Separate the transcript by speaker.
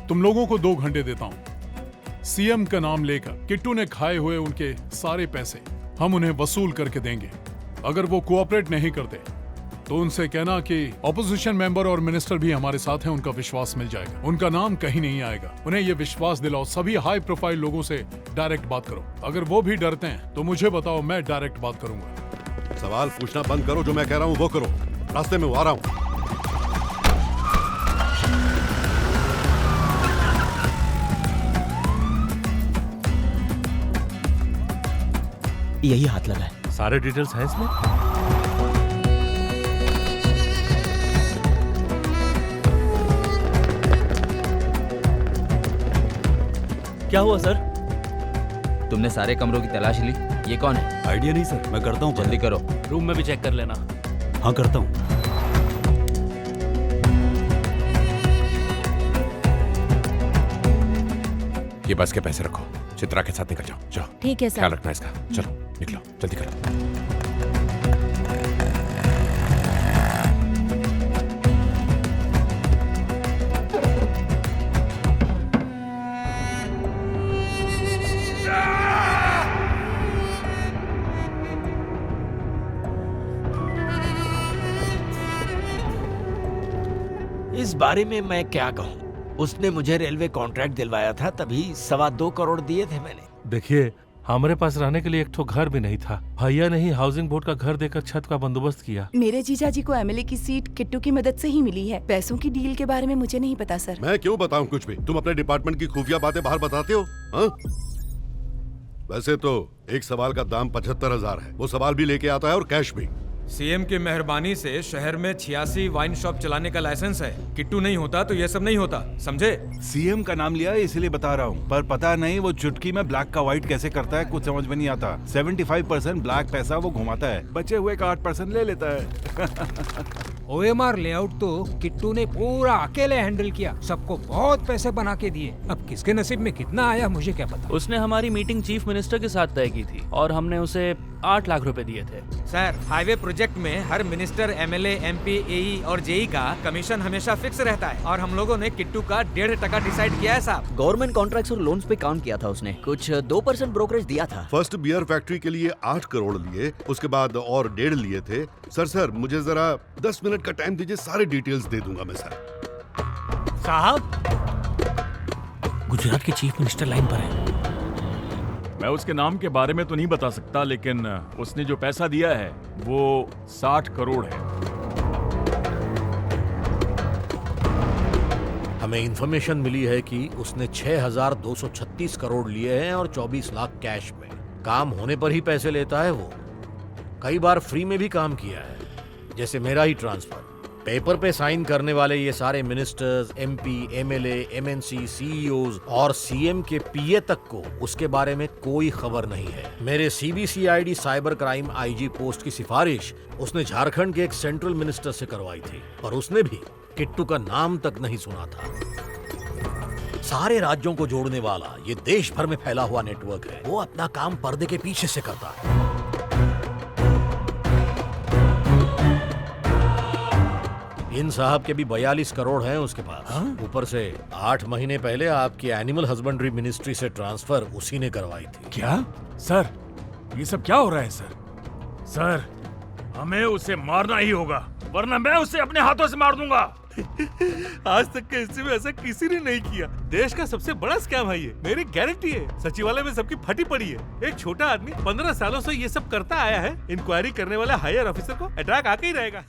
Speaker 1: तुम लोगों को 2 घंटे देता हूं। सीएम का नाम लेकर किट्टू ने खाए हुए उनके सारे पैसे हम उन्हें वसूल करके देंगे। अगर वो कोऑपरेट नहीं करते तो उनसे कहना कि ऑपोजिशन मेंबर और मिनिस्टर भी हमारे साथ हैं, उनका विश्वास मिल जाएगा, उनका नाम कहीं नहीं आएगा। उन्हें ये विश्वास दिलाओ। सभी हाई प्रोफाइल लोगों से डायरेक्ट बात करो। अगर वो भी डरते हैं तो मुझे बताओ, मैं डायरेक्ट बात करूंगा।
Speaker 2: सवाल पूछना बंद करो, जो मैं कह रहा हूँ वो करो। रास्ते में वो आ रहा हूँ।
Speaker 3: यही हाथ लगा है।
Speaker 4: सारे डिटेल्स हैं इसमें?
Speaker 3: क्या हुआ सर? तुमने सारे कमरों की तलाश ली। ये कौन है?
Speaker 5: आइडिया नहीं सर, मैं करता हूँ।
Speaker 3: जल्दी करो।
Speaker 4: रूम में भी चेक कर लेना।
Speaker 5: हाँ करता हूँ।
Speaker 6: ये बस के पैसे रखो, चित्रा के साथ निकल जाओ। जाओ।
Speaker 7: ठीक है सर।
Speaker 6: ख्याल रखना इसका। चलो निकलो, जल्दी करो।
Speaker 8: इस बारे में मैं क्या कहूँ। उसने मुझे रेलवे कॉन्ट्रैक्ट दिलवाया था, तभी 2.25 करोड़ दिए थे मैंने।
Speaker 4: देखिए, हमारे पास रहने के लिए एक ठो घर भी नहीं था। भैया ने ही हाउसिंग बोर्ड का घर देकर छत का बंदोबस्त किया।
Speaker 7: मेरे जीजा जी को एमएलए की सीट किट्टू की मदद से ही मिली है। पैसों की डील के बारे में मुझे नहीं पता सर।
Speaker 2: मैं क्यों बताऊं कुछ भी? तुम अपने डिपार्टमेंट की खुफिया बातें बाहर बताते हो। हाँ? वैसे तो एक सवाल का दाम 75,000 है। वो सवाल भी लेके आता है और कैश भी।
Speaker 9: सीएम की मेहरबानी से शहर में 86 वाइन शॉप चलाने का लाइसेंस है। किट्टू नहीं होता तो ये सब नहीं होता, समझे?
Speaker 5: सीएम का नाम लिया इसलिए बता रहा हूँ, पर पता नहीं वो चुटकी में ब्लैक का व्हाइट कैसे करता है, कुछ समझ में नहीं आता। 75% ब्लैक पैसा वो घुमाता है, बचे हुए का 8% ले लेता है।
Speaker 10: ओएमआर लेआउट तो किट्टू ने पूरा अकेले हैंडल किया, सबको बहुत पैसे बना के दिए। अब किसके नसीब में कितना आया मुझे क्या पता।
Speaker 3: उसने हमारी मीटिंग चीफ मिनिस्टर के साथ तय की थी और हमने उसे 8 लाख रुपए दिए थे।
Speaker 9: सर, हाईवे प्रोजेक्ट में हर मिनिस्टर, एमएलए, एमपी, एई और जेई का कमीशन हमेशा फिक्स रहता है और हम लोगों ने किट्टू का 1.5% डिसाइड किया है साहब।
Speaker 3: गवर्नमेंट कॉन्ट्रैक्ट्स और लोन्स पे काम किया था उसने, कुछ 2% ब्रोकरेज दिया था।
Speaker 2: फर्स्ट बियर फैक्ट्री के लिए 8 करोड़ लिए, उसके बाद और 1.5 लिए थे। सर मुझे जरा 10 मिनट का टाइम दीजिए, सारे डिटेल्स दे दूंगा मैं सर।
Speaker 8: साहब, गुजरात के चीफ मिनिस्टर लाइन पर है।
Speaker 11: मैं उसके नाम के बारे में तो नहीं बता सकता, लेकिन उसने जो पैसा दिया है वो 60 करोड़ है।
Speaker 12: हमें इंफॉर्मेशन मिली है कि उसने 6,236 करोड़ लिए हैं और 24 लाख कैश में। काम होने पर ही पैसे लेता है वो। कई बार फ्री में भी काम किया है, जैसे मेरा ही ट्रांसफर। पेपर पे साइन करने वाले ये सारे ministers, MP, MLA, MNC, CEOs और सीएम के पीए तक को उसके बारे में कोई खबर नहीं है। मेरे CBCID cyber crime IG post की सिफारिश उसने झारखंड के एक सेंट्रल मिनिस्टर से करवाई थी, और उसने भी किट्टू का नाम तक नहीं सुना था। सारे राज्यों को जोड़ने वाला ये देश भर में फैला हुआ नेटवर्क है। वो अपना काम पर्दे के पीछे से करता है। इन साहब के भी 42 करोड़ हैं उसके पास। ऊपर से 8 महीने पहले आपकी एनिमल हस्बेंड्री मिनिस्ट्री से ट्रांसफर उसी ने करवाई थी।
Speaker 11: क्या? सर, ये सब क्या हो रहा है सर? सर, हमें उसे मारना ही होगा, वरना मैं उसे अपने हाथों से मार दूंगा।
Speaker 4: आज तक के हिस्से में ऐसा किसी ने नहीं किया। देश का सबसे बड़ा स्कैम है ये, मेरी गारंटी है। सचिवालय में सबकी फटी पड़ी है। एक छोटा आदमी 15 सालों से ये सब करता आया है। इंक्वायरी करने वाले हायर ऑफिसर को अटैक आके ही रहेगा।